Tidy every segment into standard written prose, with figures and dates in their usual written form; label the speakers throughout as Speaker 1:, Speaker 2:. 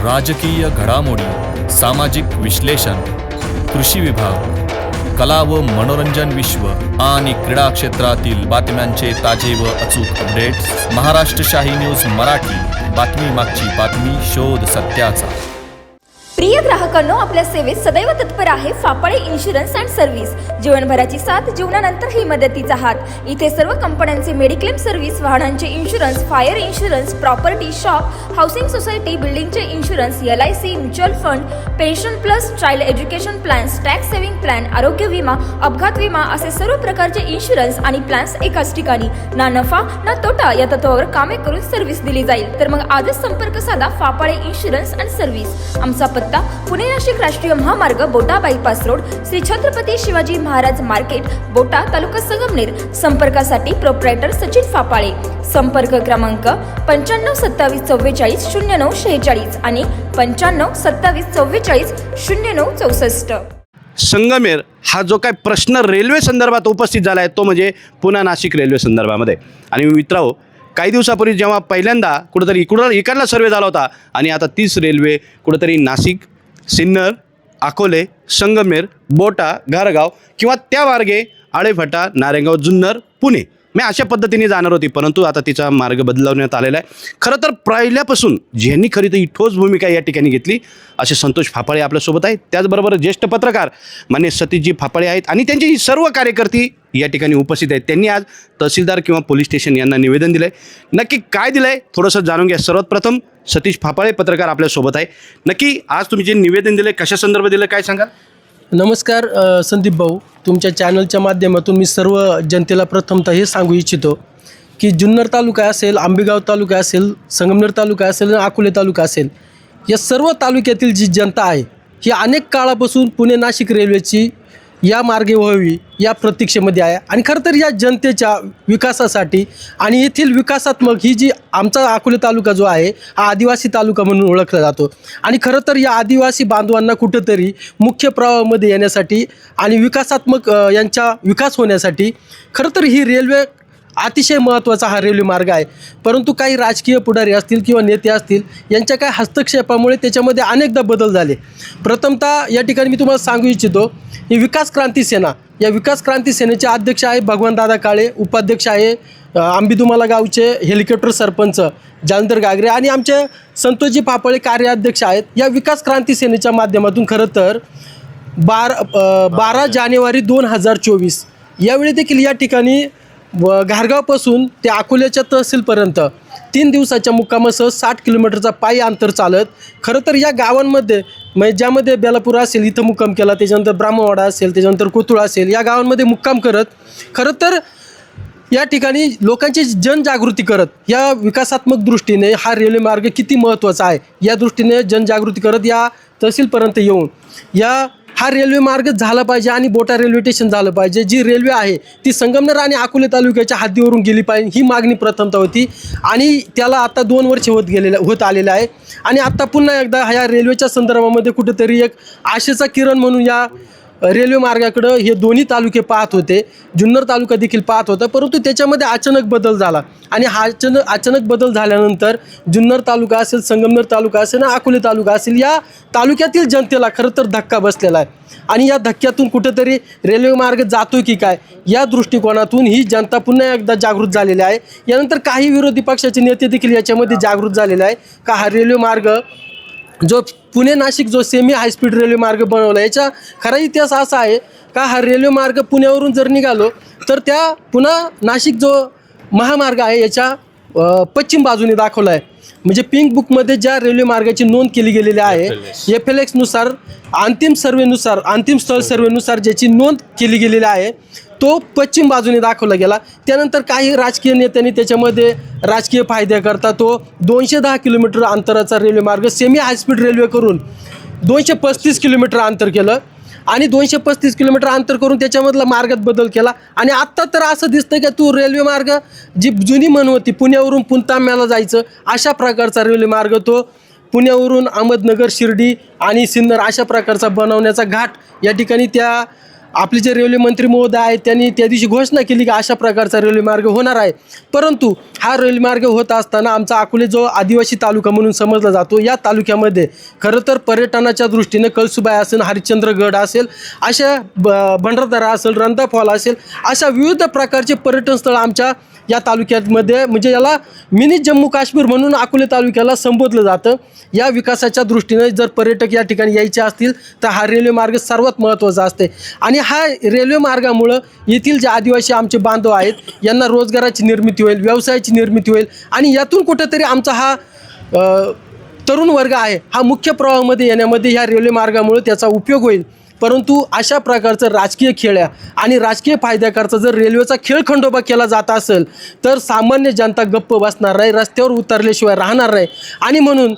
Speaker 1: राजकीय घडामोडी, सामाजिक विश्लेषण, कृषी विभाग, कला व मनोरंजन विश्व आणि क्रीडा क्षेत्रातील बातम्यांचे ताजे व अचूक अपडेट्स महाराष्ट्र शाही न्यूज मराठी. बातमी मागची बातमी, शोध सत्याचा.
Speaker 2: प्रिय ग्राहकांनो, आपल्या सेवेत सदैव तत्पर आहे फापाळे इन्शुरन्स अँड सर्व्हिस. जीवनभराची साथ, जीवनानंतरही मदतीचा हात. इथे सर्व कंपन्यांचे मेडिक्लेम सर्व्हिस, वाहनांचे insurance, fire insurance, property, shop, housing society, बिल्डिंगचे insurance, LIC, mutual fund, pension plus, child education plans, tax saving plan, आरोग्य विमा, अपघात विमा असे सर्व प्रकारचे इन्शुरन्स आणि प्लॅन्स एकाच ठिकाणी. ना नफा ना तोटा या तत्वावर कामे करून सर्व्हिस दिली जाईल. तर मग आजच संपर्क साधा फापाळे इन्शुरन्स अँड सर्व्हिस. आमचा पत्ता पुणे नाशिक राष्ट्रीय महामार्ग, बोटा bypass road, Shri Chhatrapati Shivaji Maharaj market, बोटा, तालुका संगमनेर. संपर्कासाठी प्रोप्रायटर सचिन फापाळे. संपर्क क्रमांक 95 27 44 09 46 आणि 95 27 44 09 64.
Speaker 3: संगमेर हा जो काय प्रश्न रेल्वे संदर्भात उपस्थित झाला आहे तो म्हणजे पुणे नाशिक रेल्वे संदर्भामध्ये. आणि मित्रांनो, काही दिवसापूर्वी जेव्हा पहिल्यांदा कुठंतरी इकडला सर्वे झाला होता आणि आता तीच रेल्वे कुठंतरी नाशिक, सिन्नर, अकोले, संगमेर, बोटा, घारगाव किंवा त्या मार्गे आळेफाटा, नारायणगाव, जुन्नर, पुणे मी अशा पद्धतीने जाणार होती, परंतु आता तिचा मार्ग बदलवण्यात आलेला आहे. खरं तर पहिल्यापासून ज्यांनी खरी तर ही ठोस भूमिका या ठिकाणी घेतली असे संतोष फापाळे आपल्यासोबत आहेत. त्याचबरोबर ज्येष्ठ पत्रकार मान्य सतीशजी फापाळे आहेत आणि त्यांची ही सर्व कार्यकर्ती या ठिकाणी उपस्थित आहेत. त्यांनी आज तहसीलदार किंवा पोलीस स्टेशन यांना निवेदन दिलं आहे. नक्की काय दिलं आहे थोडंसं जाणून घ्या. सर्वात प्रथम सतीश फापाळे पत्रकार आपल्यासोबत आहे. नक्की आज तुम्ही जे निवेदन दिलं कशा संदर्भात दिलं काय सांगाल?
Speaker 4: नमस्कार संदीप भाऊ, तुमच्या चॅनलच्या माध्यमातून मी सर्व जनतेला प्रथमतः हे सांगू इच्छितो की जुन्नर तालुका असेल, आंबेगाव तालुका असेल, संगमनेर तालुका असेल आणि अकोले तालुका असेल, या सर्व तालुक्यातील जी जनता आहे ही अनेक काळापासून पुणे नाशिक रेल्वेची या मार्गे व्हावी या प्रतीक्षेमध्ये आहे. आणि खरं तर या जनतेच्या विकासासाठी आणि येथील विकासात्मक ही जी आमचा अकोले तालुका जो आहे हा आदिवासी तालुका म्हणून ओळखला जातो. आणि खरं तर या आदिवासी बांधवांना कुठंतरी मुख्य प्रवाहामध्ये येण्यासाठी आणि विकासात्मक यांचा विकास होण्यासाठी खरं तर ही रेल्वे अतिशय महत्त्वाचा हा रेल्वे मार्ग आहे. परंतु काही राजकीय पुढारी असतील किंवा नेते असतील यांच्या काही हस्तक्षेपामुळे त्याच्यामध्ये अनेकदा बदल झाले. प्रथमतः या ठिकाणी मी तुम्हाला सांगू इच्छितो ही विकास क्रांती सेना, या विकास क्रांती सेनेचे अध्यक्ष आहे भगवानदादा काळे, उपाध्यक्ष आहे आंबेदुमाला गावचे हेलिकॉप्टर सरपंच जालंधर गागरे आणि आमचे संतोषजी फापाळे कार्याध्यक्ष आहेत. या विकास क्रांती सेनेच्या माध्यमातून खरं तर 12 जानेवारी 2024 यावेळी देखील या ठिकाणी घारगावपासून ते अकोल्याच्या तहसीलपर्यंत 3 दिवसाच्या मुक्कामासह 60 किलोमीटरचा पायी अंतर चालत खरं तर या गावांमध्ये म्हणजे ज्यामध्ये बेलापूर असेल इथं मुक्काम केला, त्याच्यानंतर ब्राह्मवाडा असेल, त्याच्यानंतर कोतुळ असेल, या गावांमध्ये मुक्काम करत खरं तर या ठिकाणी लोकांची जनजागृती करत या विकासात्मक दृष्टीने हा रेल्वे मार्ग किती महत्त्वाचा आहे या दृष्टीने जनजागृती करत या तहसीलपर्यंत येऊन हा रेल्वे मार्ग झाला पाहिजे आणि बोटा रेल्वे स्टेशन झालं पाहिजे. जी रेल्वे आहे ती संगमनेर आणि अकोले तालुक्याच्या हद्दीवरून गेली पाहिजे ही मागणी प्रथमतः होती आणि त्याला आता 2 वर्ष होत आलेलं आहे. आणि आत्ता पुन्हा एकदा ह्या रेल्वेच्या संदर्भामध्ये कुठेतरी एक आशेचा किरण म्हणून या रेल्वे मार्गाकडं हे दोन्ही तालुके पाहत होते, जुन्नर तालुका देखील पाहत होता. परंतु त्याच्यामध्ये अचानक बदल झाला आणि हा अचानक बदल झाल्यानंतर जुन्नर तालुका असेल, संगमनेर तालुका असेल आणि अकोले तालुका असेल या तालुक्यातील जनतेला खरं तर धक्का बसलेला आहे. आणि या धक्क्यातून कुठेतरी रेल्वे मार्ग जातो की काय या दृष्टिकोनातून ही जनता पुन्हा एकदा जागृत झालेली आहे. यानंतर काही विरोधी पक्षाचे नेते देखील याच्यामध्ये जागृत झालेले आहे का हा रेल्वे मार्ग जो पुणे नाशिक जो सेमी हायस्पीड रेल्वे मार्ग बनवला याचा खरा इतिहास असा आहे का हा रेल्वे मार्ग पुण्यावरून जर निघालो तर त्या पुन्हा नाशिक जो महामार्ग आहे याच्या पश्चिम बाजूने दाखवला आहे. म्हणजे पिंक बुकमध्ये ज्या रेल्वे मार्गाची नोंद केली गेलेली आहे FLXनुसार अंतिम स्थळ सर्वेनुसार ज्याची नोंद केली गेलेली आहे तो पश्चिम बाजूने दाखवला गेला. त्यानंतर काही राजकीय नेत्यांनी त्याच्यामध्ये राजकीय फायद्याकरता तो 210 किलोमीटर अंतराचा रेल्वे मार्ग सेमी हायस्पीड रेल्वे करून 235 किलोमीटर अंतर केलं आणि 235 किलोमीटर अंतर करून त्याच्यामधला मार्गात बदल केला. आणि आत्ता तर असं दिसतं की तो रेल्वे मार्ग जी जुनी म्हण होती पुण्यावरून पुणतांब्याला जायचं अशा प्रकारचा रेल्वे मार्ग तो पुण्यावरून अहमदनगर, शिर्डी आणि सिन्नर अशा प्रकारचा बनवण्याचा घाट या ठिकाणी त्या आपले जे रेल्वे मंत्री महोदय आहेत त्यांनी त्या दिवशी घोषणा केली की अशा प्रकारचा रेल्वे मार्ग होणार आहे. परंतु हा रेल्वे मार्ग होत असताना आमचा अकोले जो आदिवासी तालुका म्हणून समजला जातो, या तालुक्यामध्ये खरं तर पर्यटनाच्या दृष्टीने कळसुबाई असेल, हरिश्चंद्रगड असेल, अशा भंडारदरा असेल, रंधा फॉल असेल, अशा विविध प्रकारचे पर्यटन स्थळ आमच्या या तालुक्यामध्ये, म्हणजे याला मिनी जम्मू काश्मीर म्हणून अकोले तालुक्याला संबोधलं जातं. या विकासाच्या दृष्टीने जर पर्यटक या ठिकाणी यायचे असतील तर हा रेल्वे मार्ग सर्वात महत्त्वाचा असते. आणि हा रेल्वे मार्गामुळं येथील जे आदिवासी आमचे बांधव आहेत यांना रोजगाराची निर्मिती होईल, व्यवसायाची निर्मिती होईल आणि यातून कुठेतरी आमचा हा तरुण वर्ग आहे हा मुख्य प्रवाहामध्ये येण्यामध्ये ह्या रेल्वे मार्गामुळे त्याचा उपयोग होईल. परंतु अशा प्रकारचं राजकीय खेळ्या आणि राजकीय फायद्याकरता जर रेल्वेचा खेळखंडोबा केला जात असेल तर सामान्य जनता गप्प बसणार नाही, रस्त्यावर उतरल्याशिवाय राहणार नाही. आणि म्हणून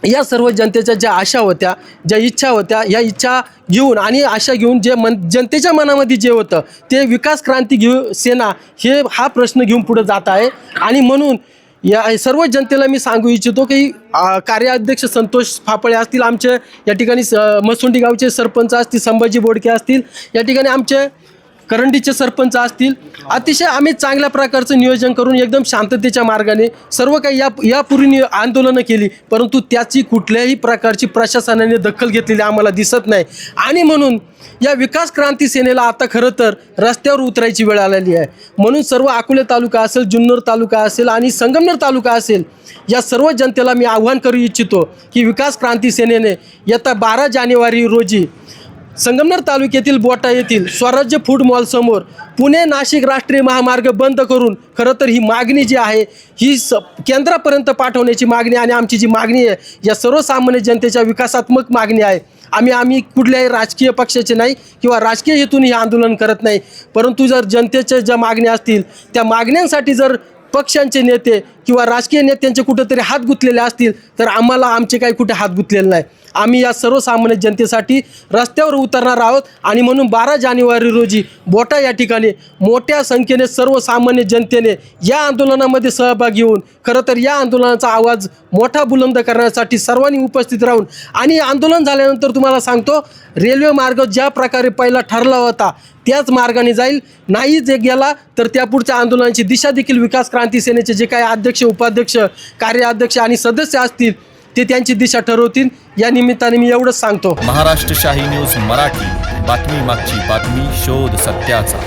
Speaker 4: या सर्व जनतेच्या ज्या आशा होत्या, ज्या इच्छा होत्या, या इच्छा घेऊन आणि आशा घेऊन जे जनतेच्या मनामध्ये जे होतं ते विकास क्रांती सेना हा प्रश्न घेऊन पुढे जात आहे. आणि म्हणून या सर्व जनतेला मी सांगू इच्छितो की कार्याध्यक्ष संतोष फापळे असतील, आमचे या ठिकाणी मसुंडी गावचे सरपंच असतील, संभाजी बोडके असतील, या ठिकाणी आमचे करंडीचे सरपंच असतील, अतिशय आम्ही चांगल्या प्रकारचं नियोजन करून एकदम शांततेच्या मार्गाने सर्व काही यापूर्वी आंदोलनं केली, परंतु त्याची कुठल्याही प्रकारची प्रशासनाने दखल घेतलेली आम्हाला दिसत नाही. आणि म्हणून या विकास क्रांती सेनेला आता खरं तर रस्त्यावर उतरायची वेळ आलेली आहे. म्हणून सर्व अकोले तालुका असेल, जुन्नर तालुका असेल आणि संगमनेर तालुका असेल, या सर्व जनतेला मी आव्हान करू इच्छितो की विकास क्रांती सेनेने येत्या 12 जानेवारी रोजी संगमनेर तालुक्यातील बोटा येथील स्वराज्य फूड मॉल समोर पुणे नाशिक राष्ट्रीय महामार्ग बंद करून खरं तर ही मागणी जी आहे ही केंद्रापर्यंत पाठवण्याची मागणी आणि आमची जी मागणी आहे या सर्वसामान्य जनतेच्या विकासात्मक मागणी आहे. आम्ही कुठल्याही राजकीय पक्षाचे नाही किंवा राजकीय हेतून हे आंदोलन करत नाही, परंतु जर जनतेच्या ज्या मागण्या असतील त्या मागण्यांसाठी जर पक्षांचे नेते किंवा राजकीय नेत्यांचे कुठेतरी हात गुंतलेले असतील तर आम्हाला आमचे काही कुठे हात गुंतलेले नाही. आम्ही या सर्वसामान्य जनतेसाठी रस्त्यावर उतरणार आहोत. आणि म्हणून 12 जानेवारी रोजी बोटा या ठिकाणी मोठ्या संख्येने सर्वसामान्य जनतेने या आंदोलनामध्ये सहभागी होऊन खरं तर या आंदोलनाचा आवाज मोठा बुलंद करण्यासाठी सर्वांनी उपस्थित राहून, आणि आंदोलन झाल्यानंतर तुम्हाला सांगतो रेल्वे मार्ग ज्या प्रकारे पहिला ठरला होता त्याच मार्गाने जाईल. नाही जे गेला तर त्या पुढच्या आंदोलनाची दिशा देखील विकास क्रांती सेनेचे जे काही अध्यक्ष, उपाध्यक्ष, कार्याध्यक्ष आणि सदस्य असतील ते त्यांची दिशा ठरवतील. या निमित्ताने मी एवढंच सांगतो.
Speaker 1: महाराष्ट्र शाही न्यूज मराठी, बातमी मागची बातमी, शोध सत्याचा.